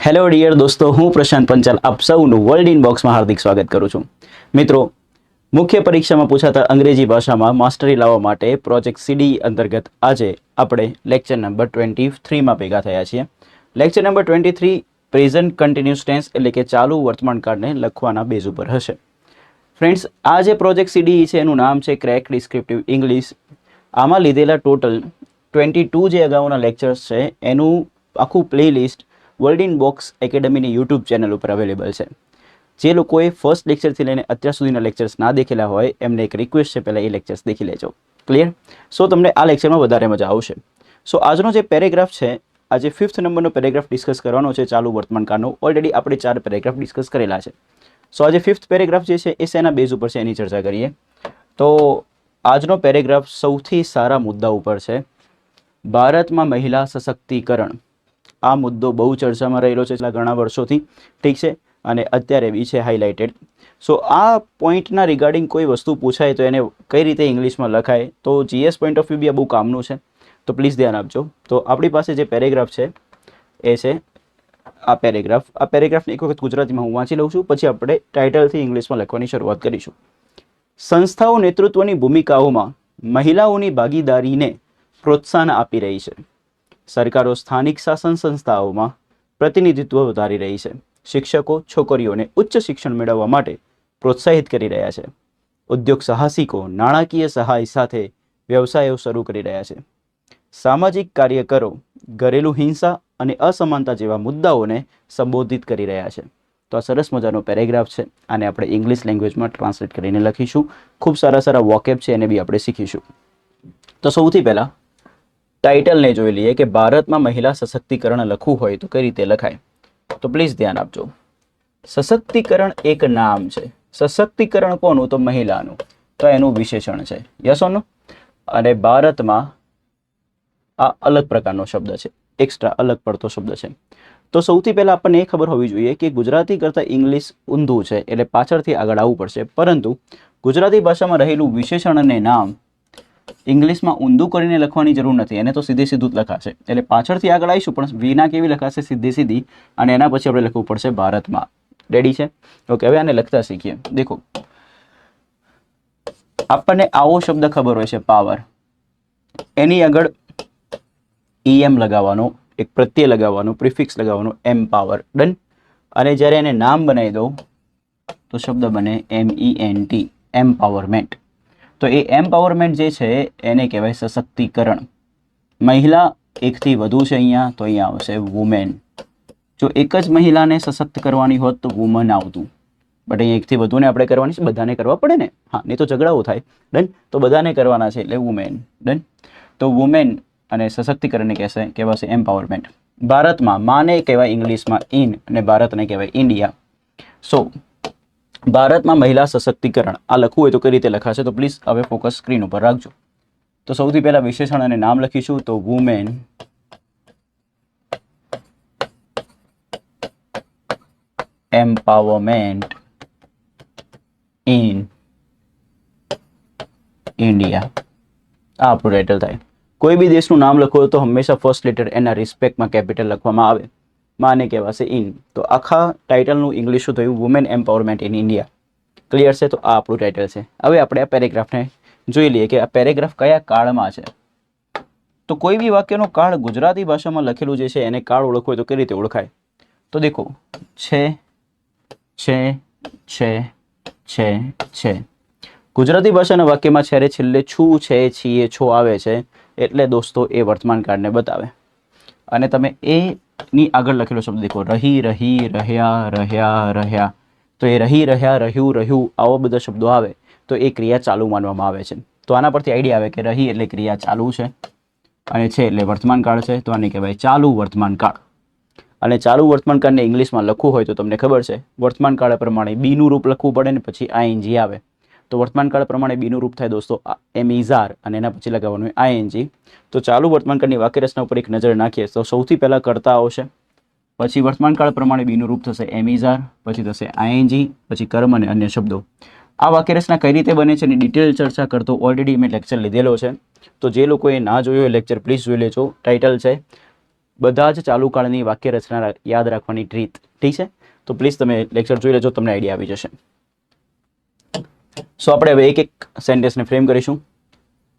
Hello dear દોસ્તો, હું પ્રશાંત પંચાલ આપ સૌનું વર્લ્ડ ઇન બોક્સમાં હાર્દિક સ્વાગત કરું છું. મિત્રો, મુખ્ય પરીક્ષામાં પૂછાતા અંગ્રેજી ભાષામાં માસ્ટરી લાવવા માટે પ્રોજેક્ટ સીડી અંતર્ગત આજે આપણે લેક્ચર નંબર 23માં ભેગા થયા છીએ. Lecture number 23 present continuous tense એટલે કે ચાલુ વર્તમાન કાળને લખવાના બેઝ ઉપર હશે. ફ્રેન્ડ્સ, આ જે પ્રોજેક્ટ સીડી છે એનું નામ છે ક્રેક ડિસ્ક્રિપ્ટિવ ઇંગ્લિશ. આમાં લીધેલા ટોટલ 22 જે અગાઉના લેક્ચર્સ છે એનું આખું પ્લેલિસ્ટ વર્લ્ડ ઇન બોક્સ એકેડમીની યુટ્યુબ ચેનલ ઉપર અવેલેબલ છે. જે લોકોએ ફર્સ્ટ લેક્ચરથી લઈને અત્યાર સુધીના લેક્ચર્સ ના દેખેલા હોય એમને એક રિક્વેસ્ટ છે, પહેલાં એ લેક્ચર્સ દેખી લેજો. ક્લિયર? સો તમને આ લેક્ચરમાં વધારે મજા આવશે. સો આજનો જે પેરેગ્રાફ છે, આજે 5th નંબરનો પેરેગ્રાફ ડિસ્કસ કરવાનો છે ચાલુ વર્તમાન કાળનો. ઓલરેડી આપણે 4 પેરેગ્રાફ ડિસ્કસ કરેલા છે. સો આજે 5th પેરેગ્રાફ જે છે એ શેના બેઝ ઉપર છે એની ચર્ચા કરીએ. તો આજનો પેરેગ્રાફ સૌથી સારા મુદ્દા ઉપર છે. ભારતમાં મહિલા સશક્તિકરણ. આ મુદ્દો બહુ ચર્ચામાં રહેલો છે છેલ્લા ઘણા વર્ષોથી, ઠીક છે, અને અત્યારે બી છે હાઇલાઇટેડ. સો આ પોઈન્ટના રિગાર્ડિંગ કોઈ વસ્તુ પૂછાય તો એને કઈ રીતે ઇંગ્લિશમાં લખાય, તો જીએસ પોઈન્ટ ઓફ વ્યૂ બી આ બહુ કામનું છે, તો પ્લીઝ ધ્યાન આપજો. તો આપણી પાસે જે પેરેગ્રાફ છે એ છે આ પેરેગ્રાફ. આ પેરેગ્રાફને એક વખત ગુજરાતીમાં હું વાંચી લઉં છું, પછી આપણે ટાઇટલથી ઇંગ્લિશમાં લખવાની શરૂઆત કરીશું. સંસ્થાઓ નેતૃત્વની ભૂમિકાઓમાં મહિલાઓની ભાગીદારીને પ્રોત્સાહન આપી રહી છે. સરકારો સ્થાનિક શાસન સંસ્થાઓમાં પ્રતિનિધિત્વ વધારી રહી છે. શિક્ષકો છોકરીઓને ઉચ્ચ શિક્ષણ મેળવવા માટે પ્રોત્સાહિત કરી રહ્યા છે. ઉદ્યોગ સાહસિકો નાણાકીય સહાય સાથે વ્યવસાયો શરૂ કરી રહ્યા છે. સામાજિક કાર્યકરો ઘરેલું હિંસા અને અસમાનતા જેવા મુદ્દાઓને સંબોધિત કરી રહ્યા છે. તો આ સરસ મજાનો પેરેગ્રાફ છે. આને આપણે ઇંગ્લિશ લેંગ્વેજમાં ટ્રાન્સલેટ કરીને લખીશું. ખૂબ સારા વોકેબ છે, એને બી આપણે શીખીશું. તો સૌથી પહેલાં ટાઇટલને જોઈ લઈએ કે ભારતમાં મહિલા સશક્તિકરણ લખવું હોય તો કઈ રીતે લખાય. તો પ્લીઝ ધ્યાન આપજો. સશક્તિકરણ એક નામ છે. સશક્તિકરણ કોનું? તો મહિલાનું. તો એનું વિશેષણ છે. યસ ઓર નો? અને ભારતમાં આ અલગ પ્રકારનો શબ્દ છે, એક્સ્ટ્રા અલગ પડતો શબ્દ છે. તો સૌથી પહેલાં આપણને એ ખબર હોવી જોઈએ કે ગુજરાતી કરતાં ઇંગ્લિશ ઊંધું છે, એટલે પાછળથી આગળ આવવું પડશે. પરંતુ ગુજરાતી ભાષામાં રહેલું વિશેષણ અને નામ ઇંગ્લિશમાં ઊંધું કરીને લખવાની જરૂર નથી. એને તો સીધું જ લખાશે. એટલે પાછળથી આગળ આવીશું, પણ વિના કેવી લખાશે? સીધી. અને એના પછી આપણે લખવું પડશે ભારતમાં. રેડી છે? ઓકે, હવે આને લખતા શીખીએ. દેખો, આપણને આવો શબ્દ ખબર હોય છે, પાવર. એની આગળ em લગાવવાનો, એક પ્રત્યય લગાવવાનો, પ્રિફિક્સ લગાવવાનો, એમ પાવર. ડન. અને જ્યારે એને નામ બનાવી દઉં તો શબ્દ બને MENT, એમ્પાવરમેન્ટ. તો એ એમ્પાવરમેન્ટ જે છે એને કહેવાય સશક્તિકરણ. મહિલા એકથી વધુ છે અહીંયા, તો અહીંયા આવશે વુમેન. જો એક જ મહિલાને સશક્ત કરવાની હોત તો વુમન આવતું, બટ અહીંયા એકથી વધુને આપણે કરવાની છે, બધાને કરવા પડે ને. હા, નહીં તો ઝઘડાઓ થાય. ડન. તો બધાને કરવાના છે એટલે વુમેન. ડન. તો વુમેન અને સશક્તિકરણને કહેવાશે એમ્પાવરમેન્ટ. ભારતમાં માને કહેવાય ઇંગ્લિશમાં ઇન, અને ભારતને કહેવાય ઇન્ડિયા. સો ભારતમાં મહિલા સશક્તિકરણ આ લખવું હોય તો કઈ રીતે લખાશે? તો પ્લીઝ હવે ફોકસ સ્ક્રીન ઉપર રાખજો. તો સૌથી પહેલાં વિશેષણ અને નામ લખીશું. તો વુમેન એમ્પાવરમેન્ટ ઇન ઇન્ડિયા. આ આપણું ટાઇટલ થાય. કોઈ બી દેશનું નામ લખો તો હંમેશા ફર્સ્ટ લેટર એના રિસ્પેક્ટમાં કેપિટલ લખવામાં આવે. માને કહેવાશે ઇન. તો આખા ટાઇટલનું ઇંગ્લિશ શું થયું? Women empowerment in India. Clear છે? તો આ આપણું ટાઇટલ છે. હવે આપણે આ પેરેગ્રાફને જોઈ લઈએ કે આ પેરેગ્રાફ કયા કાળમાં છે. તો કોઈ બી વાક્યનો કાળ ગુજરાતી ભાષામાં લખેલું જે છે એને કાળ ઓળખવો હોય તો કઈ રીતે ઓળખાય? તો દેખો, છે. ગુજરાતી ભાષાના વાક્યમાં જ્યારે છેલ્લે છું, છે, છીએ, છો આવે છે એટલે દોસ્તો એ વર્તમાન કાળને બતાવે. અને તમે એની આગળ લખેલો શબ્દ દેખો, રહી, રહ્યા. તો એ રહી, રહ્યા, રહ્યું આવા બધા શબ્દો આવે તો એ ક્રિયા ચાલુ માનવામાં આવે છે. તો આના પરથી આઈડિયા આવે કે રહી એટલે ક્રિયા ચાલુ છે, અને છે એટલે વર્તમાન કાળ છે. તો આને કહેવાય ચાલુ વર્તમાન કાળ. અને ચાલુ વર્તમાન કાળને ઇંગ્લિશમાં લખવું હોય તો તમને ખબર છે, વર્તમાન કાળ પ્રમાણે બીનું રૂપ લખવું પડે ને પછી ING આવે. તો વર્તમાન કાળ પ્રમાણે બીનું રૂપ થાય દોસ્તો MEZAR, અને એના પછી લગાવવાનું ING. તો ચાલુ વર્તમાન કાળની વાક્યરચના ઉપર એક નજર નાખીએ તો સૌથી પહેલાં કર્તા આવશે, પછી વર્તમાન કાળ પ્રમાણે બીનું રૂપ થશે MEZAR, પછી થશે ING, પછી કર્મ અને અન્ય શબ્દો. આ વાક્યરચના કઈ રીતે બને છે એની ડિટેલ ચર્ચા કરતો ઓલરેડી મેં લેક્ચર લીધેલો છે. તો જે લોકોએ ના જોયો એ લેક્ચર પ્લીઝ જોઈ લેજો. ટાઇટલ છે બધા જ ચાલુ કાળની વાક્ય રચના યાદ રાખવાની રીત. ઠીક છે, તો પ્લીઝ તમે લેક્ચર જોઈ લેજો, તમને આઈડિયા આવી જશે. સો આપણે હવે એક એક સેન્ટેન્સને ફ્રેમ કરીશું.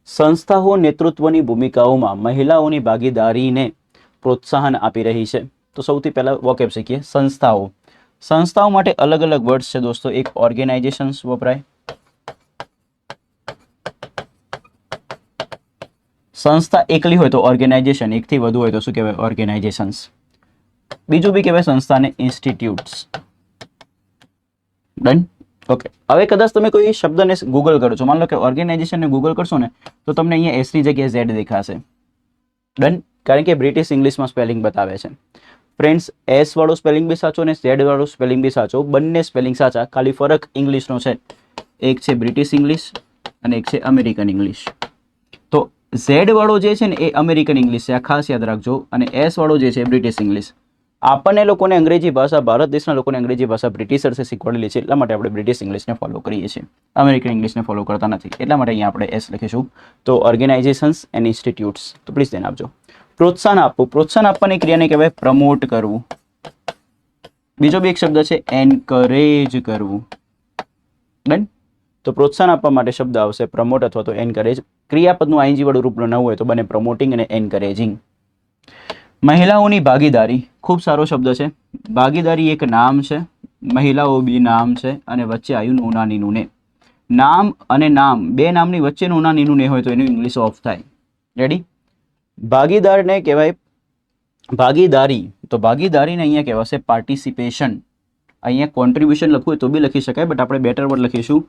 સંસ્થાઓ નેતૃત્વની ભૂમિકાઓમાં મહિલાઓની ભાગીદારીને પ્રોત્સાહન આપી રહી છે. તો સૌથી પહેલા વોકેબ શીખીએ. સંસ્થાઓ. સંસ્થાઓ માટે અલગ અલગ વર્ડ્સ છે દોસ્તો. એક ઓર્ગેનાઇઝેશન્સ વપરાય, સંસ્થા એકલી હોય તો ઓર્ગેનાઇઝેશન, એકથી વધુ હોય તો શું કહેવાય? ઓર્ગેનાઇઝેશન્સ. બીજું બી કહેવાય સંસ્થાને ઇન્સ્ટિટ્યૂટ્સ. ડન. ઓકે, હવે કદાચ તમે કોઈ શબ્દને ગૂગલ કરો છો, માન લો કે ઓર્ગેનાઇઝેશનને ગૂગલ કરશો ને તો તમને અહીંયા એસ ની જગ્યાએ ઝેડ દેખાશે. ડન. કારણ કે બ્રિટિશ ઇંગ્લિશમાં સ્પેલિંગ બતાવે છે. ફ્રેન્ડ્સ, એસ વાળો સ્પેલિંગ બી સાચો ને ઝેડ વાળો સ્પેલિંગ બી સાચો, બંને સ્પેલિંગ સાચા, ખાલી ફરક ઇંગ્લિશનો છે. એક છે બ્રિટિશ ઇંગ્લિશ અને એક છે અમેરિકન ઇંગ્લિશ. તો ઝેડ વાળો જે છે ને એ અમેરિકન ઇંગ્લિશ છે, આ ખાસ યાદ રાખજો, અને એસ વાળો જે છે બ્રિટિશ ઇંગ્લિશ. આપણને લોકોને અંગ્રેજી ભાષા, ભારત દેશના લોકોને અંગ્રેજી ભાષા બ્રિટિશર્સે શીખવાડેલી છે, એટલા માટે આપણે બ્રિટિશ ઇંગ્લિશને ફોલો કરીએ છીએ, અમેરિકન ઇંગ્લિશને ફોલો કરતા નથી. એટલા માટે અહીંયા આપણે એસ લખીશું. તો ઓર્ગેનાઇઝેશન્સ એન્ડ ઇન્સ્ટિટ્યૂટ્સ. તો પ્લીઝ ધ્યાન આપજો. પ્રોત્સાહન આપવું. પ્રોત્સાહન આપવાની ક્રિયાને કહેવાય પ્રમોટ કરવું. બીજો બી એક શબ્દ છે એન્કરેજ કરવું. ડન. તો પ્રોત્સાહન આપવા માટે શબ્દ આવશે પ્રમોટ અથવા તો એન્કરેજ. ક્રિયાપદનું આઈએનજી વાળું રૂપ ન હોય તો બને પ્રમોટિંગ અને એન્કરેજિંગ. મહિલાઓની ભાગીદારી. ખૂબ સારો શબ્દ છે. ભાગીદારી એક નામ છે, મહિલાઓ બી નામ છે, અને વચ્ચે આવ્યું નોના નીનું ને. નામ અને નામ, બે નામની વચ્ચે નોના નીનું ને હોય તો એનું ઇંગ્લિશ ઓફ થાય. રેડી. ભાગીદારને કહેવાય ભાગીદારી. તો ભાગીદારીને અહીંયા કહેવાશે પાર્ટિસિપેશન. અહીંયા કોન્ટ્રીબ્યુશન લખવું હોય તો બી લખી શકાય, બટ આપણે બેટર વર્ડ લખીશું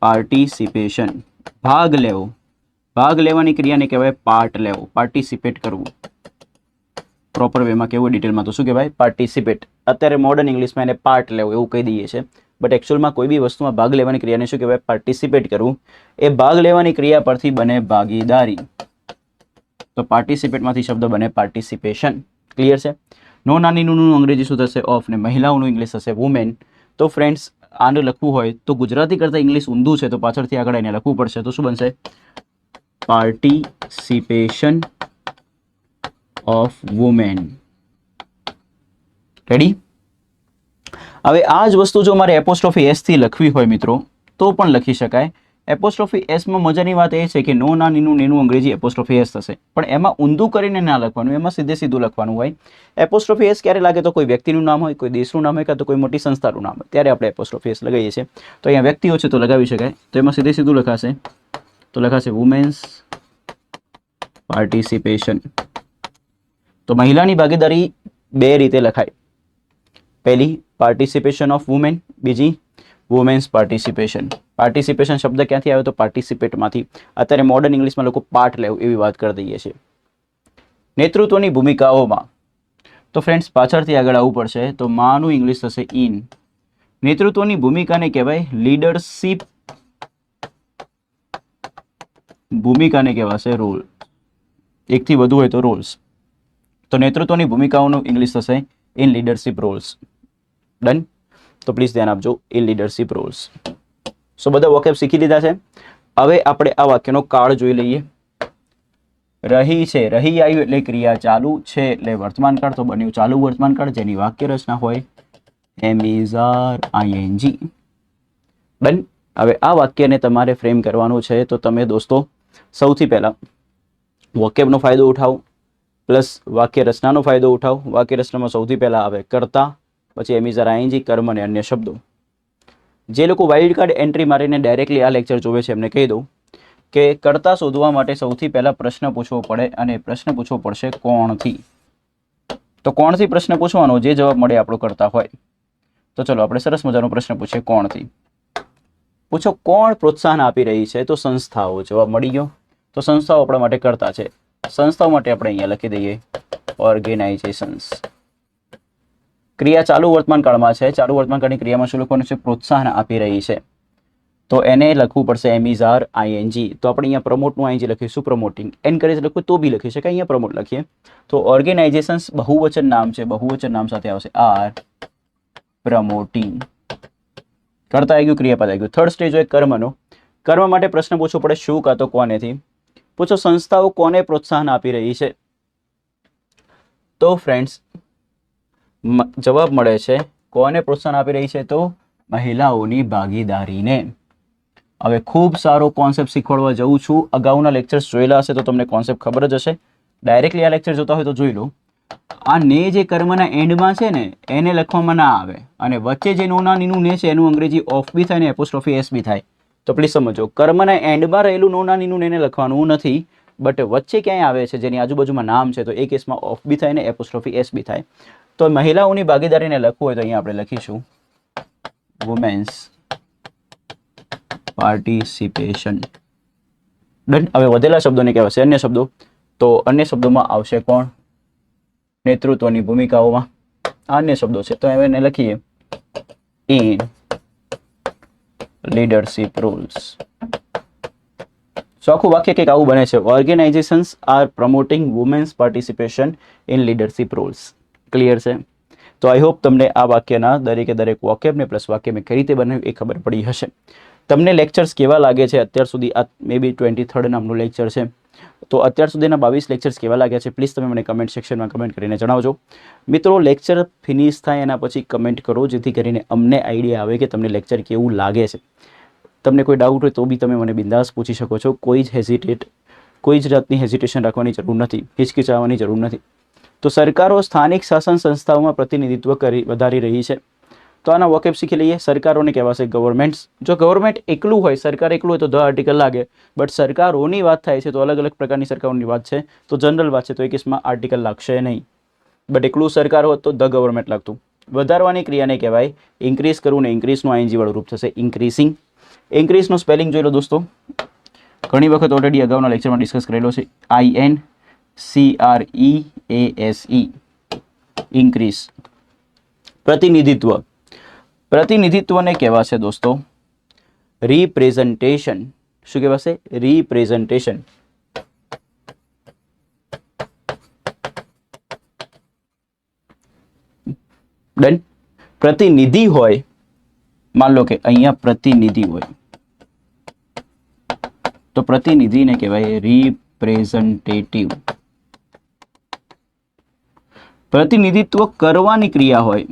પાર્ટિસિપેશન. ભાગ લેવો. ભાગ લેવાની ક્રિયાને કહેવાય પાર્ટ લેવો, પાર્ટિસિપેટ કરવું. પ્રોપર વેમાં કેવું ડિટેલમાં તો શું કહેવાય? પાર્ટિસિપેટ. અત્યારે મોડર્ન ઇંગ્લિશમાં એને પાર્ટ લેવો એવું કહી દઈએ છે, બટ એકચ્યુઅલમાં કોઈ બી વસ્તુમાં ભાગ લેવાની ક્રિયાને શું કહેવાય? પાર્ટિસિપેટ કરવું. એ ભાગ લેવાની ક્રિયા પરથી બને ભાગીદારી. તો પાર્ટિસિપેટમાંથી શબ્દ બને પાર્ટિસિપેશન. ક્લિયર છે? નો નાની નું અંગ્રેજી શું થશે? ઓફ. ને મહિલાઓનું ઇંગ્લિશ થશે વુમેન. તો ફ્રેન્ડ્સ, આને લખવું હોય તો ગુજરાતી કરતાં ઇંગ્લિશ ઊંધું છે, તો પાછળથી આગળ એને લખવું પડશે. તો શું બનશે? Participation of women. રેડી. હવે આ જ વસ્તુ જો મારે એપોસ્ટ્રોફી એસ થી લખવી હોય મિત્રો તો પણ લખી શકાય. એપોસ્ટ્રોફી એસમાં મજાની વાત એ છે કે નો ના નીનું નેનું અંગ્રેજી એપોસ્ટ્રોફી એસ થશે, પણ એમાં ઊંધું કરીને ના લખવાનું, એમાં સીધે સીધું લખવાનું હોય. એપોસ્ટ્રોફી એસ ક્યારે લાગે? તો કોઈ વ્યક્તિનું નામ હોય, કોઈ દેશનું નામ હોય, કાં તો કોઈ મોટી સંસ્થાનું નામ હોય, ત્યારે આપણે એપોસ્ટ્રોફી એસ લગાવીએ છીએ. તો અહીંયા વ્યક્તિઓ છે તો લગાવી શકાય, તો એમાં સીધે સીધું લખાશે, તો લખાશે વુમેન્સ પાર્ટિસિપેશન. તો મહિલાની ભાગીદારી બે રીતે લખાય. પહેલી પાર્ટિસિપેશન ઓફ વુમેન, બીજી વુમેન્સ પાર્ટિસિપેશન. પાર્ટિસિપેશન શબ્દ ક્યાંથી આવ્યો? તો પાર્ટિસિપેટમાંથી. અત્યારે મોડર્ન ઇંગ્લિશમાં લોકો પાર્ટ લેવું એવી વાત કરી દઈએ છીએ. નેતૃત્વની ભૂમિકાઓમાં. તો ફ્રેન્ડ્સ પાછળથી આગળ આવવું પડશે, તો માનું ઇંગ્લિશ થશે ઇન. નેતૃત્વની ભૂમિકાને કહેવાય લીડરશિપ. ભૂમિકાને કહેવાશે રોલ. એકથી વધુ હોય તો રોલ્સ. તો નેતૃત્વની ભૂમિકાઓનું ઇંગ્લિશ થશે ઇન લીડરશિપ રોલ્સ. ડન. તો પ્લીઝ ધ્યાન આપજો, ઇન લીડરશિપ રોલ્સ. સો બધા વોકેબ શીખી લીધા છે. હવે આપણે આ વાક્યનો કાળ જોઈ લઈએ. રહી છે, રહી આવ્યું એટલે ક્રિયા ચાલુ છે એટલે વર્તમાન કાળ, તો બન્યું ચાલુ વર્તમાન કાળ જેની વાક્ય રચના હોય એમ ઇઝ આર આઈએનજી. ડન. હવે આ વાક્યને તમારે ફ્રેમ કરવાનું છે, તો તમે દોસ્તો સૌથી પહેલા વોકેબનો ફાયદો ઉઠાવો, પ્લસ વાક્ય રચનાનો ફાયદો ઉઠાવો. વાક્ય રચનામાં સૌથી પહેલા આવે કર્તા, પછી એમ ઇઝ આર આઈએનજી, કર્મ અને અન્ય શબ્દો. જે લોકો વાઇલ્ડ કાર્ડ એન્ટ્રી મારીને ડાયરેક્ટલી આ લેક્ચર જોવે છે એમને કહી દઉં કે કર્તા શોધવા માટે સૌથી પહેલા પ્રશ્ન પૂછવો પડે, અને પ્રશ્ન પૂછવો પડશે કોણથી. તો કોણથી પ્રશ્ન પૂછવાનો, જે જવાબ મળે આપણો કર્તા હોય. તો ચલો આપણે સરસ મજાનો પ્રશ્ન પૂછીએ કોણથી. પૂછો કોણ પ્રોત્સાહન આપી રહી છે? તો સંસ્થાઓ. જવાબ મળી ગયો. તો સંસ્થાઓ આપણા માટે કર્તા છે. સંસ્થાઓ માટે આપણે અહીંયા લખી દઈએ ઓર્ગેનાઇઝેશન્સ. ક્રિયા ચાલુ વર્તમાન કાળમાં છે. ચાલુ વર્તમાન કાળની ક્રિયામાં શું લખવાનું છે? પ્રોત્સાહન આપી રહી છે. તો એને લખવું પડશે એમ ઇઝ આર આઈએનજી. તો આપણે અહીંયા પ્રમોટનું આઈએનજી લખીશું પ્રમોટિંગ. એન્કરેજ લખવું તો બી લખી શકાય, અહીંયા પ્રમોટ લખીએ. તો ઓર્ગેનાઇઝેશન્સ બહુવચન નામ છે, બહુવચન નામ સાથે આવશે આર પ્રમોટિંગ. કરતા આવી ગયું, ક્રિયાપદ આવી ગયું. થર્ડ સ્ટેજ હોય કર્મનો. કર્મ માટે પ્રશ્ન પૂછવો પડે શું કાં તો કોનેથી. પૂછો સંસ્થાઓ કોને પ્રોત્સાહન આપી રહી છે? તો ફ્રેન્ડ્સ જવાબ મળે છે કોને પ્રોત્સાહન આપી રહી છે? તો મહિલાઓની ભાગીદારીને. હવે ખૂબ સારો કોન્સેપ્ટ શીખવાડવા જઉં છું. અગાઉના લેક્ચર્સ જોયેલા હશે તો તમને કોન્સેપ્ટ ખબર જ હશે. ડાયરેક્ટલી આ લેક્ચર જોતા હોય તો જોઈ લો. આ ને જે કર્મના એન્ડમાં છે ને એને લખવામાં ના આવે, અને વચ્ચે જે નોના નીનું ને છે એનું અંગ્રેજી ઓફ બી થાય ને એપોસ્ટ્રોફી એસ બી થાય. તો પ્લીઝ સમજો, કર્મના એન્ડમાં રહેલું નોના નીનું એને લખવાનું નથી, બટ વચ્ચે ક્યાંય આવે છે જેની આજુબાજુમાં નામ છે તો એ કેસમાં ઓફ બી થાય ને એપોસ્ટ્રોફી એસ બી થાય. તો મહિલાઓની ભાગીદારીને લખવું હોય તો અહીંયા આપણે લખીશું વુમેન્સ પાર્ટિસિપેશન. ડન. હવે વધેલા શબ્દોને કહેવાશે અન્ય શબ્દો. તો અન્ય શબ્દોમાં આવશે કોણ? નેતૃત્વની ભૂમિકાઓમાં અન્ય શબ્દો છે તો એને લખીએ ઇન લીડરશિપ રોલ્સ. આખું વાક્ય કંઈક આવું બને છે, organizations are promoting women's participation in leadership roles. Clear છે? તો આઈ હોપ તમને આ વાક્યના દરેકે દરેક વોકેબ ને પ્લસ વાક્ય મેં કઈ રીતે બનાવ્યું એ ખબર પડી હશે. તમને લેક્ચર્સ કેવા લાગે છે અત્યાર સુધી? આ મે બી 23rd નામનું લેક્ચર છે, તો અત્યાર સુધીના 22 લેક્ચર્સ કેવા લાગ્યા છે પ્લીઝ તમે મને કમેન્ટ સેક્શનમાં કમેન્ટ કરીને જણાવજો. મિત્રો, લેક્ચર ફિનિશ થાય એના પછી કમેન્ટ કરો જેથી કરીને અમને આઈડિયા આવે કે તમને લેક્ચર કેવું લાગે છે. તમને કોઈ ડાઉટ હોય તો બી તમે મને બિંદાસ પૂછી શકો છો. કોઈ જ જાતની હેઝિટેશન રાખવાની જરૂર નથી, હિચકિચાવવાની જરૂર નથી. તો સરકારો સ્થાનિક શાસન સંસ્થાઓમાં પ્રતિનિધિત્વ વધારી રહી છે. તો આના વોકેબ શીખી લઈએ. સરકારોને કહેવાશે ગવર્મેન્ટ્સ. જો ગવર્મેન્ટ એકલું હોય, સરકાર એકલું હોય તો ધ આર્ટિકલ લાગે, બટ સરકારોની વાત થાય છે તો અલગ અલગ પ્રકારની સરકારોની વાત છે, તો જનરલ વાત છે તો એ કેસમાં આર્ટિકલ લાગશે નહીં. બટ એકલું સરકાર હોત તો ધ ગવર્મેન્ટ લાગતું. વધારવાની ક્રિયાને કહેવાય ઇન્ક્રીઝ કરવું, ને ઇન્ક્રીઝનું આઈએનજી વાળું રૂપ થશે ઇન્ક્રીઝિંગ. ઇન્ક્રીઝનું સ્પેલિંગ જોઈ લો દોસ્તો, ઘણી વખત ઓલરેડી અગાઉના લેક્ચરમાં ડિસ્કસ કરેલો છે. INCREASE increase. પ્રતિનિધિત્વ. પ્રતિનિધિત્વને કહેવાશે દોસ્તો રિપ્રેઝન્ટેશન. શું કહેવાશે? રિપ્રેઝન્ટેશન. ડન. પ્રતિનિધિ હોય, માન લો કે અહીંયા પ્રતિનિધિ હોય તો પ્રતિનિધિને કહેવાય રિપ્રેઝન્ટેટિવ. પ્રતિનિધિત્વ કરવાની ક્રિયા હોય,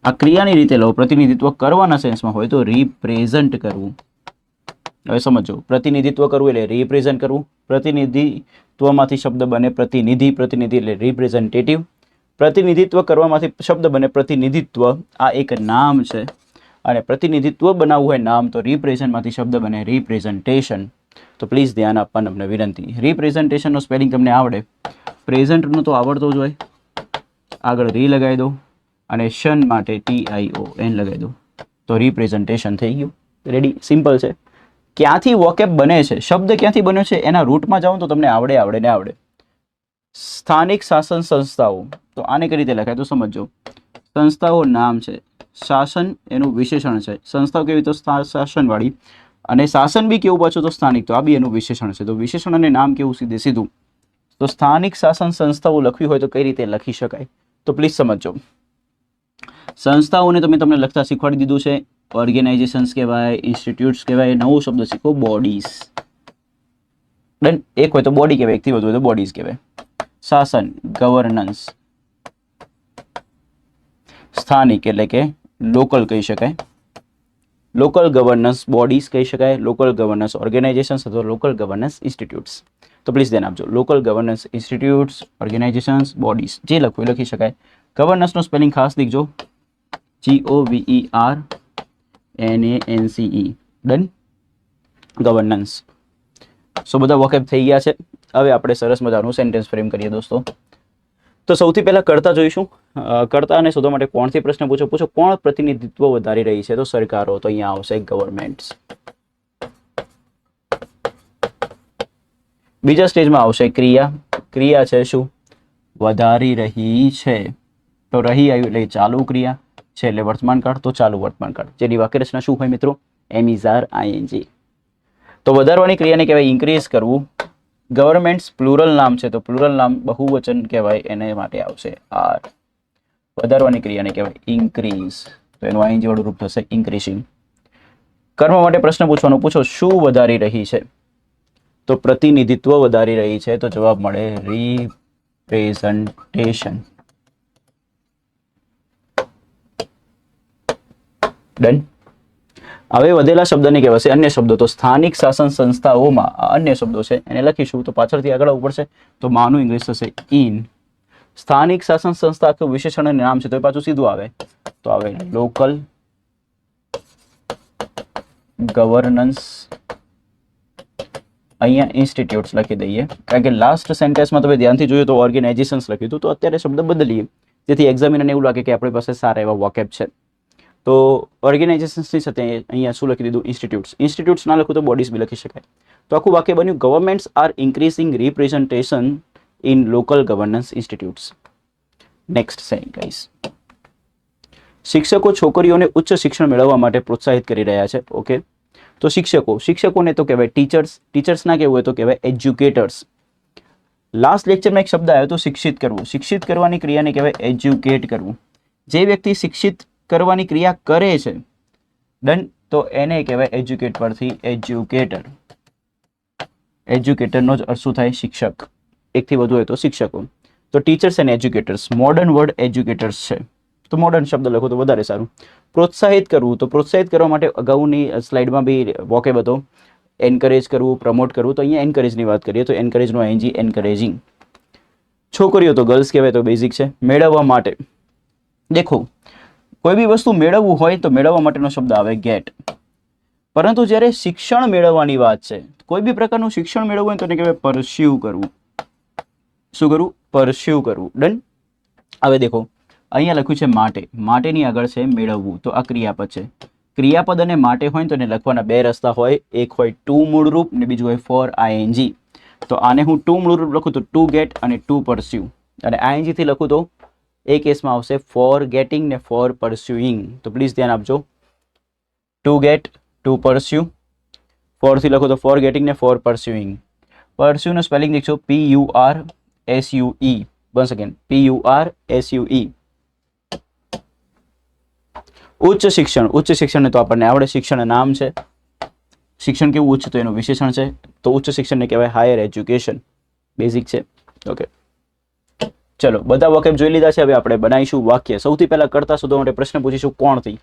આ ક્રિયાની રીતે લો, પ્રતિનિધિત્વ કરવાના સેન્સમાં હોય તો રિપ્રેઝન્ટ કરવું. હવે સમજો, પ્રતિનિધિત્વ કરવું એટલે રિપ્રેઝન્ટ કરવું. પ્રતિનિધિત્વમાંથી શબ્દ બને પ્રતિનિધિ, પ્રતિનિધિ એટલે રિપ્રેઝન્ટેટિવ. પ્રતિનિધિત્વ કરવામાંથી શબ્દ બને પ્રતિનિધિત્વ, આ એક નામ છે, અને પ્રતિનિધિત્વ બનાવવું હોય નામ તો રિપ્રેઝન્ટમાંથી શબ્દ બને રિપ્રેઝન્ટેશન. તો પ્લીઝ ધ્યાન આપવાનું અમને વિનંતી. રિપ્રેઝન્ટેશનનો સ્પેલિંગ તમને આવડે, પ્રેઝન્ટનો તો આવડતો જ હોય. આગળ રી લગાવી દો અને શન માટે TION લગાવી દો તો રિપ્રેઝન્ટેશન થઈ ગયું. રેડી? સિમ્પલ છે. ક્યાંથી વોકેબ બને છે, શબ્દ ક્યાંથી બન્યો છે એના રૂટમાં જાઓ તો તમને આવડે. સ્થાનિક શાસન સંસ્થાઓ, તો આને કઈ રીતે લખાય તો સમજો. સંસ્થાઓ નામ છે, શાસન એનું વિશેષણ છે. સંસ્થાઓ કેવી તો શાસનવાળી, અને શાસન બી કેવું પાછું તો સ્થાનિક, તો આ બી એનું વિશેષણ છે. તો વિશેષણ અને નામ કેવું સીધું. તો સ્થાનિક શાસન સંસ્થાઓ લખવી હોય તો કઈ રીતે લખી શકાય તો પ્લીઝ સમજો. સંસ્થાઓને તો મેં તમને લખતા શીખવાડી દીધું છે. ઓર્ગેનાઇઝેશન્સ કહેવાય, ઇન્સ્ટિટ્યૂટ્સ કહેવાય. નવો શબ્દ શીખો બોડીઝ. ડન. એક હોય તો બોડી કહેવાય, એકથી વધુ હોય તો બોડીઝ કહેવાય. શાસન ગવર્નન્સ. સ્થાનિક એટલે કે લોકલ કહી શકાય. લોકલ ગવર્નન્સ બોડીઝ કહી શકાય, લોકલ ગવર્નન્સ ઓર્ગેનાઇઝેશન્સ અથવા લોકલ ગવર્નન્સ ઇન્સ્ટિટ્યૂટ્સ. તો પ્લીઝ ધ્યાન આપજો. Local governance institutes, organisations, bodies જે લખવું લખી શકાય. ગવર્નન્સનો સ્પેલિંગ ખાસ લીખજો, GOVERNANCE. ડન. ગવર્નન્સ. સો બધા વોકેબ થઈ ગયા છે. હવે આપણે સરસ મજાનું સેન્ટેન્સ ફ્રેમ કરીએ દોસ્તો. તો સૌથી પહેલા કર્તા જોઈશું. કર્તાને શોધવા માટે કોણથી પ્રશ્ન પૂછો. કોણ પ્રતિનિધિત્વ વધારી રહી છે તો સરકારો, તો અહીંયા આવશે ગવર્મેન્ટ્સ. બીજા સ્ટેજમાં આવશે ક્રિયા. ક્રિયા છે શું? વધારી રહી છે. તો રહી આવ્યું એટલે ચાલુ ક્રિયા છે, એટલે વર્તમાન કાળ, તો ચાલુ વર્તમાન કાળ. જેની વાક્યરચના શું હોય મિત્રો? ING. તો વધારવાની ક્રિયાને કહેવાય ઇન્ક્રીઝ કરવું. ગવર્મેન્ટ્સ પ્લુરલ નામ છે તો પ્લુરલ નામ બહુવચન કહેવાય, એને માટે આવશે આર. વધારવાની ક્રિયાને કહેવાય ઇન્ક્રીઝ, તો એનું ING વાળું રૂપ થશે ઇન્ક્રીઝિંગ. કર્મ માટે પ્રશ્ન પૂછવાનો, પૂછો શું વધારી રહી છે? તો પ્રતિનિધિત્વ વધારી રહી છે, તો જવાબ મળે રિપ્રેઝન્ટેશન. ડન. હવે વધેલા શબ્દને કહેવાશે અન્ય શબ્દો. તો સ્થાનિક શાસન સંસ્થાઓમાં આ અન્ય શબ્દો છે એને લખીશું તો પાછળથી આગળ આવવું પડશે, તો માનું ઇંગ્લિશ થશે ઇન. સ્થાનિક શાસન સંસ્થા આખું વિશેષણ અને નામ છે તો એ પાછું સીધું આવે, તો આવે લોકલ ગવર્નન્સ. અહીંયા ઇન્સ્ટિટ્યૂટ્સ લખી દઈએ, કારણ કે લાસ્ટ સેન્ટેન્સમાં તમે ધ્યાનથી જોયું તો ઓર્ગેનાઇઝેશન્સ લખ્યું હતું, તો અત્યારે શબ્દ બદલીએ જેથી એક્ઝામિનરને એવું લાગે કે આપણી પાસે સારા એવા વોકેબ છે. તો ઓર્ગેનાઇઝેશન્સની સાથે અહીંયા શું લખી દીધું? ઇન્સ્ટિટ્યૂટ્સ. ઇન્સ્ટિટ્યૂટ્સ ના લખું તો બોડીઝ બી લખી શકાય. તો આખું વાક્ય બન્યું governments are increasing representation in local governance institutes. Next saying guys, શિક્ષકો છોકરીઓને ઉચ્ચ શિક્ષણ મેળવવા માટે પ્રોત્સાહિત કરી રહ્યા છે. ઓકે, તો શિક્ષકોને તો કહેવાય ટીચર્સ. ટીચર્સ ના કહેવું હોય તો કહેવાય એજ્યુકેટર્સ. લાસ્ટ લેક્ચરમાં એક શબ્દ આવ્યો તો શિક્ષિત કરવું. શિક્ષિત કરવાની ક્રિયાને કહેવાય એજ્યુકેટ કરવું. જે વ્યક્તિ શિક્ષિત કરવાની ક્રિયા કરે છે, ડન, તો એને કહેવાય એજ્યુકેટ પરથી એજ્યુકેટર. એજ્યુકેટરનો જ અર્થ શું થાય? શિક્ષક. એકથી વધુ હોય તો શિક્ષકો. તો teachers and educators. Modern word educators છે, તો મોડર્ન શબ્દ લખો તો વધારે સારું. પ્રોત્સાહિત કરવું, તો પ્રોત્સાહિત કરવા માટે અગાઉની સ્લાઇડમાં બી વોકેબ હતો એન્કરેજ કરવું, પ્રમોટ કરવું, તો અહીંયા એન્કરેજની વાત કરીએ તો એન્કરેજનો આઈએનજી એન્કરેજિંગ. છોકરીઓ તો ગર્લ્સ કહેવાય તો બેઝિક છે. મેળવવા માટે, દેખો કોઈ બી વસ્તુ મેળવવું હોય તો મેળવવા માટેનો શબ્દ આવે ગેટ. પરંતુ જ્યારે શિક્ષણ મેળવવાની વાત છે, કોઈ બી પ્રકારનું શિક્ષણ મેળવવું હોય તો એને કહેવાય પરસ્યુ કરવું. શું કરવું? પરસ્યુ કરવું. ડન. હવે દેખો અહીંયા લખ્યું છે માટે. માટેની આગળ છે મેળવવું, તો આ ક્રિયાપદ છે. ક્રિયાપદ અને માટે હોય તો એને લખવાના બે રસ્તા હોય. એક હોય ટુ મૂળરૂપ ને બીજું હોય ફોર આઈએનજી. તો આને હું ટુ મૂળરૂપ લખું તો ટુ ગેટ અને ટુ પરસ્યુ, અને આઈએનજી થી લખું તો એ કેસમાં આવશે ફોર ગેટિંગ ને ફોર પરસ્યુઇંગ. તો પ્લીઝ ધ્યાન આપજો. To get, to pursue. For થી લખો તો ફોર ગેટિંગ ને ફોર પરસ્યુઇંગ. પરસ્યુનું સ્પેલિંગ લખશો PURSUE. Once again PURSUE. ઉચ્ચ શિક્ષણ. ઉચ્ચ શિક્ષણને તો આપણને આવડે, શિક્ષણ નામ છે. શિક્ષણ કેવું ઉચ્ચ તો એનું વિશેષણ છે, તો ઉચ્ચ શિક્ષણને કહેવાય હાયર એજ્યુકેશન. બેઝિક છે. ઓકે, ચલો બધા વોકેબ જોઈ લીધા છે. હવે આપણે બનાવીશું વાક્ય. સૌથી પહેલા કરતા શોધવા માટે પ્રશ્ન પૂછીશું કોણથી.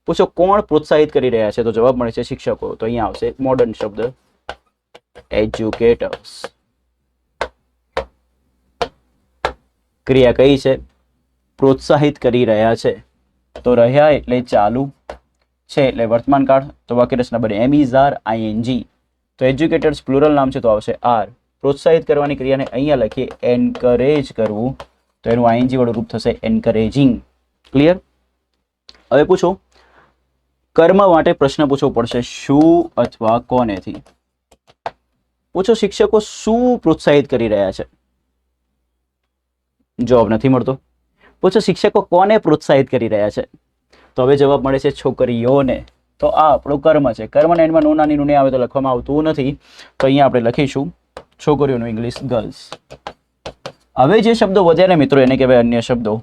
પૂછો કોણ પ્રોત્સાહિત કરી રહ્યા છે, તો જવાબ મળે છે શિક્ષકો. તો અહીંયા આવશે મોડર્ન શબ્દ એજ્યુકેટર્સ. ક્રિયા કઈ છે? પ્રોત્સાહિત કરી રહ્યા છે. તો રહ્યા એટલે ચાલુ, છે એટલે વર્તમાન કાળ, તો વાક્ય રચના બને એમ ઇઝ આર આઈએનજી. તો એજ્યુકેટર્સ પ્લુરલ નામ છે તો આવશે આર. પ્રોત્સાહિત કરવાની ક્રિયાને અહીંયા લખીએ એન્કરેજ કરવું, તો એનું આઈએનજી વાળું રૂપ થશે એન્કરેજિંગ. ક્લિયર? હવે પૂછો કર્મ માટે પ્રશ્ન પૂછવો પડશે શું અથવા કોનેથી. પૂછો શિક્ષકો શું પ્રોત્સાહિત કરી રહ્યા છે, જવાબ નથી મળતો. પૂછો શિક્ષકો કોને પ્રોત્સાહિત કરી રહ્યા છે, તો હવે જવાબ મળે છે છોકરીઓને. તો આ આપણું કર્મ છે. કર્મના એન્ડમાં નો નાની નું આવે તો લખવામાં આવતું નથી, તો અહીંયા આપણે લખીશું છોકરીઓનું ઇંગ્લિશ ગર્લ્સ. હવે જે શબ્દો વધ્યા ને મિત્રો એને કહેવાય અન્ય શબ્દો.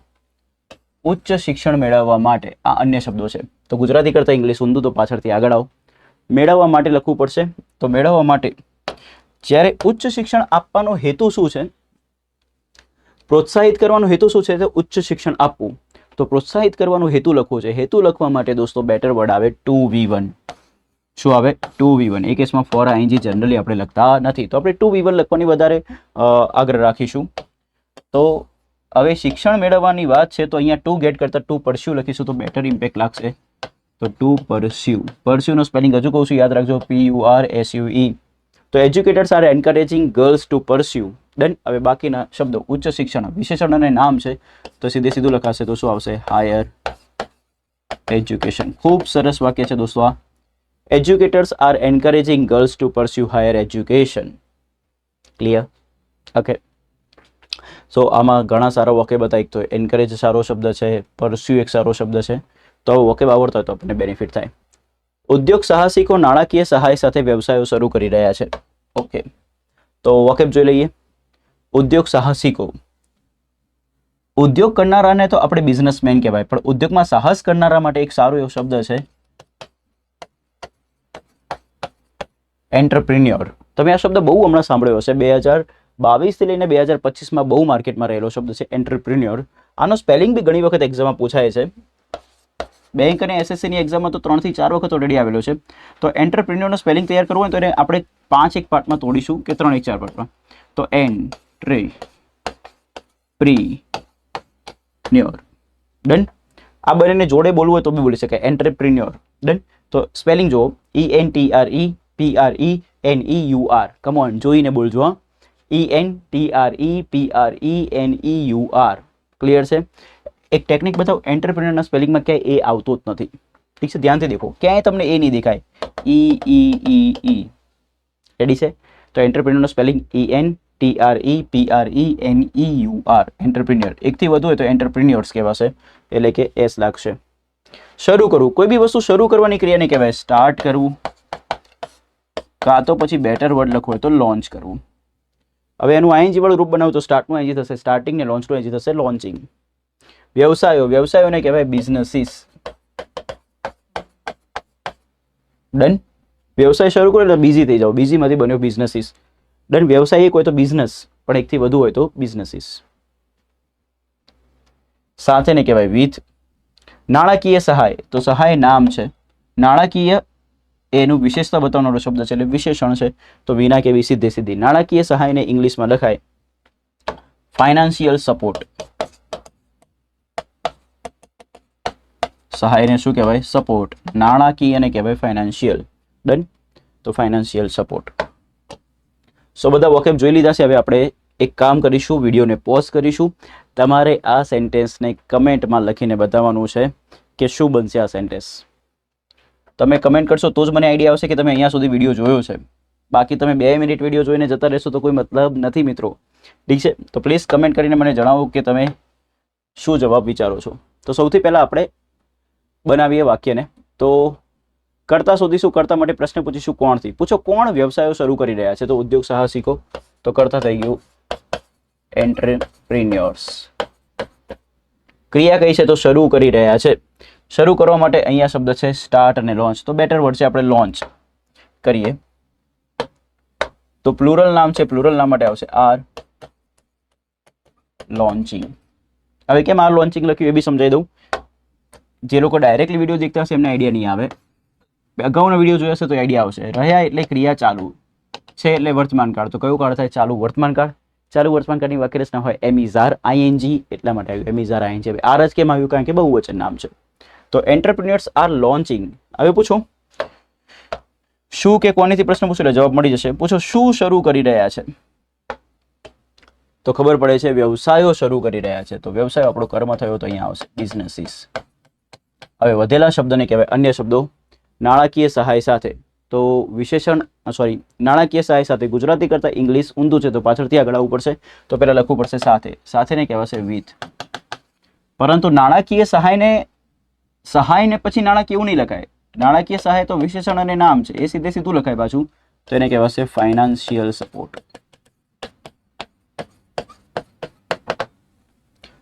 ઉચ્ચ શિક્ષણ મેળવવા માટે આ અન્ય શબ્દો છે. તો ગુજરાતી કરતા ઇંગ્લિશ ઊંધું, તો પાછળથી આગળ આવો. મેળવવા માટે લખવું પડશે. તો મેળવવા માટે જ્યારે ઉચ્ચ શિક્ષણ આપવાનો હેતુ શું છે, પ્રોત્સાહિત કરવાનો હેતુ શું છે, તો ઉચ્ચ શિક્ષણ આપવું. તો પ્રોત્સાહિત કરવાનો હેતુ લખવો છે. હેતુ લખવા માટે દોસ્તો બેટર વર્ડ આવે 2V1. શું આવે? 2V1. એ કેસમાં ફોર આઈએનજી જનરલી આપણે લખતા નથી, તો આપણે 2V1 લખવાની વધારે આગ્રહ રાખીશું. તો હવે શિક્ષણ મેળવવાની વાત છે તો અહીંયા ટુ ગેટ કરતા ટુ પરસ્યુ લખીશું તો બેટર ઇમ્પેક્ટ લાગશે. તો ટુ પરસ્યુ. પરસ્યુનો સ્પેલિંગ હજુ કહું છું, યાદ રાખજો PURSUE. તો educators are encouraging girls to pursue. Done. હવે બાકીના શબ્દો ઉચ્ચ શિક્ષણ વિશેષણ અને નામ છે તો સીધું લખાશે તો શું આવશે? Higher education. ખૂબ સરસ વાક્ય છે દોસ્તો આ. Educators are encouraging girls to pursue higher education. Clear? Okay. So આમાં ઘણા સારા વોકેબ હતા. એક તો એન્કરેજ સારો શબ્દ છે, પરસ્યુ એક સારો શબ્દ છે. તો વોકેબ આવડતા હોય તો આપણને બેનિફિટ થાય. ઉદ્યોગ સાહસિકો નાણાકીય સહાય સાથે વ્યવસાયો શરૂ કરી રહ્યા છે. ઓકે, તો વોકેબ જોઈ લઈએ. ઉદ્યોગ સાહસિકો. ઉદ્યોગ કરનારાને તો આપણે બિઝનેસમેન કહેવાય, પણ ઉદ્યોગમાં સાહસ કરનારા માટે એક સારો એવો શબ્દ છે એન્ટરપ્રિન્યોર. તમે આ શબ્દ બહુ હમણાં સાંભળ્યો હશે. 2022 થી લઈને 2025માં બહુ માર્કેટમાં રહેલો શબ્દ છે એન્ટરપ્રિન્યોર. આનો સ્પેલિંગ બી ઘણી વખત એક્ઝામમાં પૂછાય છે. બેંક અને એસએસસીની એક્ઝામમાં તો 3 થી 4 વખત ઓલરેડી આવેલો છે. તો એન્ટરપ્રિન્યોરનો સ્પેલિંગ તૈયાર કરવું હોય તો એને આપણે 5 એક પાર્ટમાં તોડીશું કે 3 એક 4 પાર્ટમાં. તો એન્ટ્રીપ્રિન્યોર ડન. આ બંનેને જોડે બોલવું હોય તો બી બોલી શકાય એન્ટરપ્રિન્યોર ડન. તો સ્પેલિંગ જુઓ ENTREPRENEUR. કમ ઓન જોઈને બોલજો હા. ENTREPRENEUR. ક્લિયર છે. એક ટેકનિક બતાવો, એન્ટરપ્રિન્યોરના સ્પેલિંગમાં ક્યાંય એ આવતો જ નથી. ઠીક છે, ધ્યાનથી દેખો, ક્યાંય તમને એ નહીં દેખાય. EEEE રેડી છે. તો એન્ટરપ્રિન્યોરનો સ્પેલિંગ ENTREPRENEUR. એન્ટરપ્રિન્યોર. એકથી વધુ હોય તો એન્ટરપ્રિન્યોર્સ કહેવાશે, એટલે કે એસ લાગશે. શરૂ કરવું, કોઈ બી વસ્તુ શરૂ કરવાની ક્રિયાને કહેવાય સ્ટાર્ટ કરવું, કાં તો પછી બેટર વર્ડ લખવો હોય તો લોન્ચ કરવું. હવે એનું આઈએનજી વાળું રૂપ બનાવું તો સ્ટાર્ટનું આઈએનજી થશે સ્ટાર્ટિંગ ને લોન્ચનું આઈએનજી થશે લોન્ચિંગ. વ્યવસાયોને કહેવાય બિઝનેસીસ. ડન. વ્યવસાય શરૂ કરો એટલે બીજી થઈ જાઓ, બીજીમાંથી બન્યો બિઝનેસીસ. ડન. વ્યવસાય એક હોય તો બિઝનેસ, પણ એકથી વધુ હોય તો બિઝનેસીસ. સાથેને કહેવાય વિથ. નાણાકીય સહાય, તો સહાય નામ છે. નાણાકીય એનું વિશેષતા બતાવનારો શબ્દ છે, એટલે વિશેષણ છે. તો વિના કેવી સીધે સીધી. નાણાકીય સહાયને ઇંગ્લિશમાં લખાય ફાઇનાન્શિયલ સપોર્ટ. સહાયને શું કહેવાય? સપોર્ટ. નાણાકીયને કહેવાય ફાઇનાન્શિયલ. ડન. તો ફાઇનાન્શિયલ સપોર્ટ. સો બધા વોકેબ જોઈ લીધા છે. હવે આપણે એક કામ કરીશું, વિડીયોને પોઝ કરીશું. તમારે આ સેન્ટેન્સને કમેન્ટમાં લખીને બતાવવાનું છે કે શું બનશે આ સેન્ટેન્સ. તમે કમેન્ટ કરશો તો જ મને આઈડિયા આવશે કે તમે અહીંયા સુધી વિડીયો જોયો છે. બાકી તમે 2 મિનિટ વિડીયો જોઈને જતા રહેશો તો કોઈ મતલબ નથી મિત્રો. ઠીક છે, તો પ્લીઝ કમેન્ટ કરીને મને જણાવો કે તમે શું જવાબ વિચારો છો. તો સૌથી પહેલાં આપણે બનાવીએ વાક્યને. તો કરતા શોધીશું. કરતા માટે પ્રશ્ન પૂછીશું કોણથી. પૂછો કોણ વ્યવસાયો શરૂ કરી રહ્યા છે? તો ઉદ્યોગ સાહસિકો. તો કરતા થઈ ગયું એન્ટરપ્રિન્યોર્સ. ક્રિયા કઈ છે? તો શરૂ કરી રહ્યા છે. શરૂ કરવા માટે અહીંયા શબ્દ છે સ્ટાર્ટ અને લોન્ચ. તો બેટર વર્ડ છે, આપણે લોન્ચ કરીએ. તો પ્લુરલ નામ છે, પ્લુરલ નામ માટે આવશે આર લોન્ચિંગ. હવે કેમ આર લોન્ચિંગ લખ્યું એ બી સમજાવી દઉં. જે લોકો ડાયરેક્ટલી વિડીયો દેખતા હશે એમને આઈડિયા નહીં આવે. અગાઉના વિડીયો જોયા હશે તો આઈડિયા આવશે. રહ્યા એટલે ક્રિયા ચાલુ છે, એટલે વર્તમાન કાળ. તો કયું કાળ થાય? ચાલુ વર્તમાન કાળ. ચાલુ વર્તમાન કાળની વાક્યરચના હોય એમિઝાર આઈએનજી, એટલા માટે આવ્યું એમિઝાર આઈએનજી. હવે આર જ કેમ આવ્યું? કારણ કે બહુવચન નામ છે. તો એન્ટરપ્રિન્યોર્સ આર લોન્ચિંગ. હવે પૂછો શું કે કોનીથી પ્રશ્ન પૂછો એટલે જવાબ મળી જશે. પૂછો શું શરૂ કરી રહ્યા છે? તો ખબર પડે છે વ્યવસાયો શરૂ કરી રહ્યા છે. તો વ્યવસાય આપણો કર્મ થયો તો અહીંયા આવશે બિઝનેસીસ. હવે વધેલા શબ્દને કહેવાય અન્ય શબ્દો. નાણાકીય સહાય સાથે, તો વિશેષણ નાણાકીય સહાય સાથે. ગુજરાતી કરતાં ઇંગ્લિશ ઊંધું છે તો પાછળથી આગળ આવવું પડશે. તો પહેલાં લખવું પડશે સાથે. સાથેને કહેવાશે વિથ. પરંતુ નાણાકીય સહાયને પછી નાણાકીય એવું નહીં લખાય. નાણાકીય સહાય તો વિશેષણ અને નામ છે, એ સીધે સીધું લખાય પાછું. તો એને કહેવાશે ફાઇનાન્શિયલ સપોર્ટ.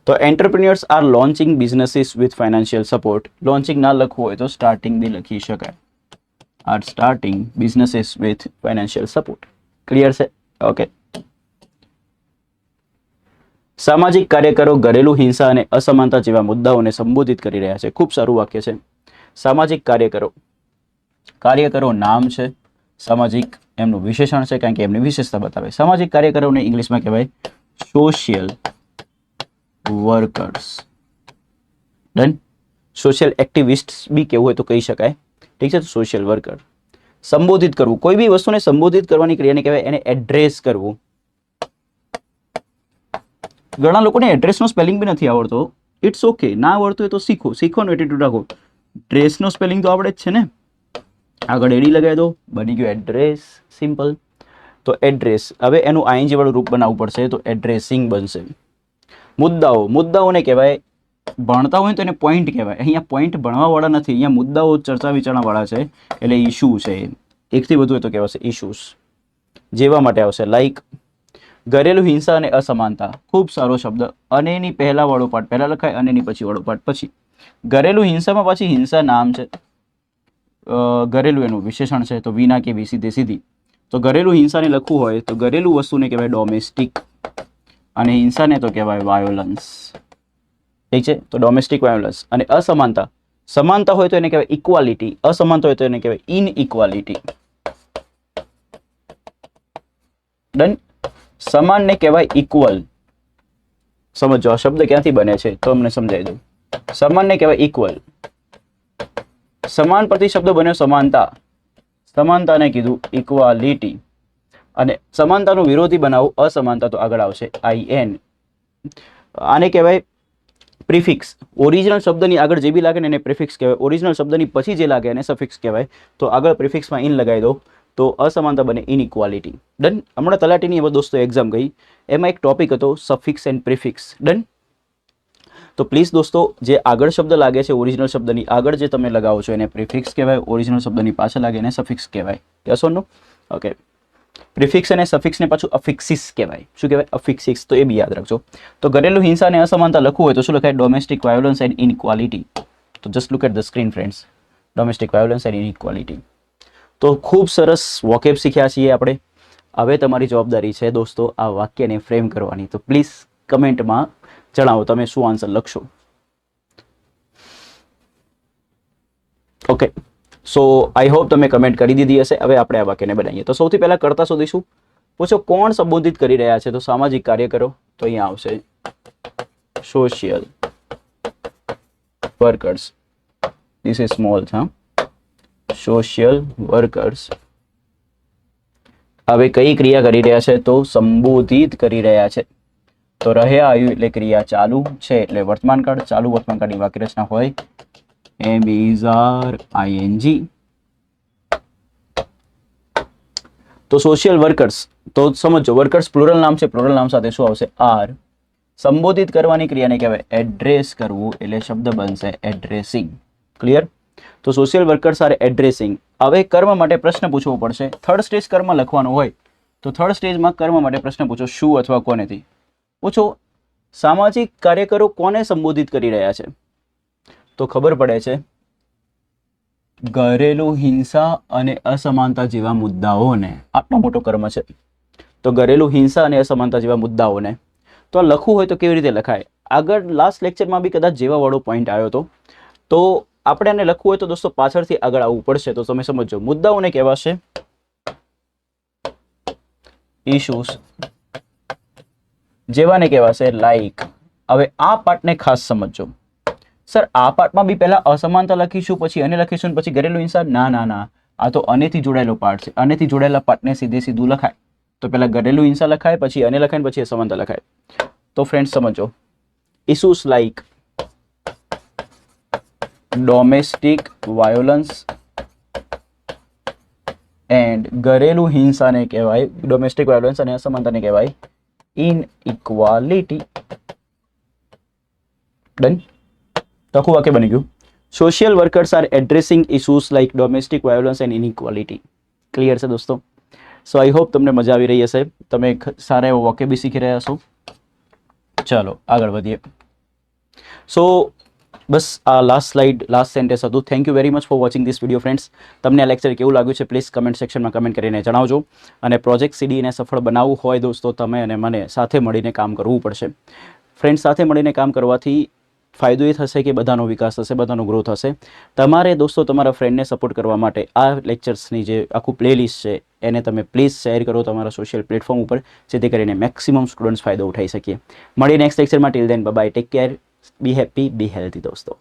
તો entrepreneurs are launching businesses with financial support. Launching ના લખવું હોય તો સ્ટાર્ટિંગ બી લખી શકાય. Are starting businesses with financial support. Clear છે? ઓકે. સામાજિક કાર્યકરો ઘરેલું હિંસા અને અસમાનતા જેવા મુદ્દાઓને સંબોધિત કરી રહ્યા છે. ખૂબ સારું વાક્ય છે. સામાજિક કાર્યકરો. કાર્યકરો નામ છે, સામાજિક એમનું વિશેષણ છે કારણ કે એમની વિશેષતા બતાવે. સામાજિક કાર્યકરોને ઇંગ્લિશમાં કહેવાય social workers. Done. Social activist બી કેવું હોય તો કહી શકાય. ઠીક છે, તો સોશિયલ વર્કર. સંબોધિત કરવું, કોઈ બી વસ્તુને સંબોધિત કરવાની ક્રિયાને કહેવાય એને એડ્રેસ કરવું. ઘણા લોકોને એડ્રેસનો સ્પેલિંગ બી નથી આવડતો. ઇટ્સ ઓકે, ના આવડતું હોય તો શીખો, શીખવાનો એટીટ્યુડ રાખો. ડ્રેસનો સ્પેલિંગ તો આવડે જ છે ને. આગળ એડી લગાવી દો, બની ગયો એડ્રેસ. સિમ્પલ. તો એડ્રેસ. હવે એનું આઈએનજી વાળું રૂપ બનાવવું પડશે તો એડ્રેસિંગ બનશે. મુદ્દાઓ. મુદ્દાઓને કહેવાય ભણતા હોય તો એને પોઈન્ટ કહેવાય. અહીંયા પોઈન્ટ ભણવાવાળા નથી, અહીંયા મુદ્દાઓ ચર્ચા વિચારણાવાળા છે, એટલે ઇશ્યુ છે. એકથી વધુ હોય તો કહેવાશે ઇશ્યુઝ. જેવા માટે આવશે લાઈક ઘરેલું હિંસા અને અસમાનતા. ખૂબ સારો શબ્દ. અનેની પહેલા વાળો પાર્ટ પહેલા લખાય, અનેની પછી વાળો પાર્ટ પછી. ઘરેલું હિંસામાં પાછી હિંસા નામ છે, ઘરેલું એનું વિશેષણ છે, તો વિના કે વી સીધે સીધી. તો ઘરેલું હિંસાને લખવું હોય તો ઘરેલું વસ્તુને કહેવાય ડોમેસ્ટિક અને હિંસાને તો કહેવાય વાયોલન્સ. ઠીક છે, તો ડોમેસ્ટિક વાયોલન્સ. અને અસમાનતા, સમાનતા હોય તો એને કહેવાય ઇક્વાલિટી, અસમાનતા હોય તો એને કહેવાય ઇનઇક્વાલિટી. ડન. સમાનને કહેવાય ઇક્વલ. સમજો આ શબ્દ ક્યાંથી બને છે તો અમને સમજાવી દઉં. સમાનને કહેવાય ઇક્વલ. સમાન પરથી શબ્દ બન્યો સમાનતા, સમાનતાને કીધું ઇક્વાલિટી. અને સમાનતાનું વિરોધી બનાવો અસમાનતા, તો આગળ આવશે IN. આને કહેવાય પ્રિફિક્સ. ઓરિજિનલ શબ્દની આગળ જે બી લાગે ને એને પ્રિફિક્સ કહેવાય. ઓરિજિનલ શબ્દની પછી જે લાગે એને સફિક્સ કહેવાય. તો આગળ પ્રિફિક્સમાં ઇન લગાવી દો તો અસમાનતા બને ઇનઇક્વાલિટી. ડન. હમણાં તલાટીની એમાં દોસ્તો એક્ઝામ ગઈ, એમાં એક ટોપિક હતો સફિક્સ એન્ડ પ્રિફિક્સ. ડન. તો પ્લીઝ દોસ્તો, જે આગળ શબ્દ લાગે છે ઓરિજિનલ શબ્દની આગળ જે તમે લગાવો છો એને પ્રિફિક્સ કહેવાય, ઓરિજિનલ શબ્દની પાછળ લાગે એને સફિક્સ કહેવાય. Yes or no? Okay. Prefix અને સફિક્સને પાછું અફિક્સિસ કહેવાય. શું કહેવાય? અફિક્સિસ. તો એ બી યાદ રાખજો. તો ઘરેલું હિંસા અને અસમાનતા લખવું હોય તો શું લખાય? Domestic violence and inequality. તો just look at the screen friends. Domestic violence and inequality. તો ખૂબ સરસ વોકેબ શીખ્યા છીએ આપણે. હવે તમારી જવાબદારી છે દોસ્તો આ વાક્યને ફ્રેમ કરવાની. તો પ્લીઝ કમેન્ટમાં જણાવો તમે શું આન્સર લખશો. ઓકે, સો આઈ હોપ તમે કમેન્ટ કરી દીધી હશે. હવે આપણે આ વાક્યને બનાવીએ. તો સૌથી પહેલા કરતા શોધીશું. પૂછો કોણ સંબોધિત કરી રહ્યા છે? તો સામાજિક કાર્યકરો. તો અહીંયા આવશે social workers. This is small. હા, સોશિયલ વર્કર્સ. હવે કઈ ક્રિયા કરી રહ્યા છે? તો સંબોધિત કરી રહ્યા છે. તો રહ્યા આવ્યું એટલે ક્રિયા ચાલુ છે એટલે વર્તમાન કાળ. ચાલુ વર્તમાન કાળની વાક્ય રચના હોય am is are ing. તો સોશિયલ વર્કર્સ, તો સમજો વર્કર્સ પ્લુરલ નામ છે, પ્લુરલ નામ સાથે શું આવશે? આર. સંબોધિત કરવાની ક્રિયાને કહેવાય એડ્રેસ કરવું એટલે શબ્દ બનશે એડ્રેસિંગ. ક્લિયર? તો સોશિયલ વર્કર્સ આર એડ્રેસિંગ. હવે કર્મ માટે પ્રશ્ન પૂછવો પડશે. થર્ડ સ્ટેજ કર્મ લખવાનું હોય તો થર્ડ સ્ટેજમાં કર્મ માટે પ્રશ્ન પૂછો શું અથવા કોનેથી. પૂછો સામાજિક કાર્યકરો કોને સંબોધિત કરી રહ્યા છે? તો ખબર પડે છે ઘરેલું હિંસા અને અસમાનતા જેવા મુદ્દાઓને. આટલો મોટો કર્મ છે તો ઘરેલું હિંસા અને અસમાનતા જેવા મુદ્દાઓને. તો આ લખવું હોય તો કેવી રીતે લખાય? આગળ લાસ્ટ લેક્ચરમાં બી કદાચ જેવા વાળો પોઈન્ટ આવ્યો હતો. તો આપણે એને લખવું હોય તો દોસ્તો પાછળથી આગળ આવવું પડશે. તો તમે સમજો મુદ્દાઓને કહેવાશે ઇશ્યુઝ, જેવાને કહેવાશે લાઈક. હવે આ પાર્ટને ખાસ સમજો. સર આ પાર્ટમાં બી પહેલા અસમાનતા લખીશું પછી અને લખીશું પછી ઘરેલું હિંસા. ના ના ના, આ તો અનેથી જોડાયેલો પાર્ટ છે. અનેથી જોડાયેલા પાર્ટને સીધે સીધું લખાય. તો પહેલા ઘરેલું હિંસા લખાય પછી અને લખાય પછી અસમાનતા લખાય. તો ફ્રેન્ડ્સ સમજો issues like domestic violence and ઘરેલું હિંસાને કહેવાય ડોમેસ્ટિક વાયોલન્સ અને અસમાનતાને કહેવાય ઇનઇક્વાલિટી. ડન. આખું વાક્ય બની ગયું. Social workers are addressing issues like domestic violence and inequality. Clear છે દોસ્તો? સો આઈ હોપ તમને મજા આવી રહી હશે. તમે સારા એવો વાક્ય બી શીખી રહ્યા છો. ચાલો આગળ વધીએ. સો બસ આ લાસ્ટ સ્લાઇડ લાસ્ટ સેન્ટેન્સ હતું. Thank you very much for watching this video friends. તમને આ લેક્ચર કેવું લાગ્યું છે પ્લીઝ કમેન્ટ સેક્શનમાં કમેન્ટ કરીને જણાવજો. અને પ્રોજેક્ટ સીડીને સફળ બનાવવું હોય દોસ્તો તમે અને મને સાથે મળીને કામ કરવું પડશે. ફ્રેન્ડ્સ સાથે મળીને કામ કરવાથી ફાયદો એ થશે કે બધાનો વિકાસ થશે, બધાનો ગ્રોથ હશે. તમારે દોસ્તો તમારા ફ્રેન્ડને સપોર્ટ કરવા માટે આ લેક્ચર્સની જે આખું પ્લેલિસ્ટ છે એને તમે પ્લીઝ શેર કરો તમારા સોશિયલ પ્લેટફોર્મ ઉપર, જેથી કરીને મેક્સિમમ સ્ટુડન્ટ્સ ફાયદો ઉઠાઈ શકીએ. મળીએ નેક્સ્ટ લેક્ચરમાં. Till then bye, take care, be happy, be healthy દોસ્તો.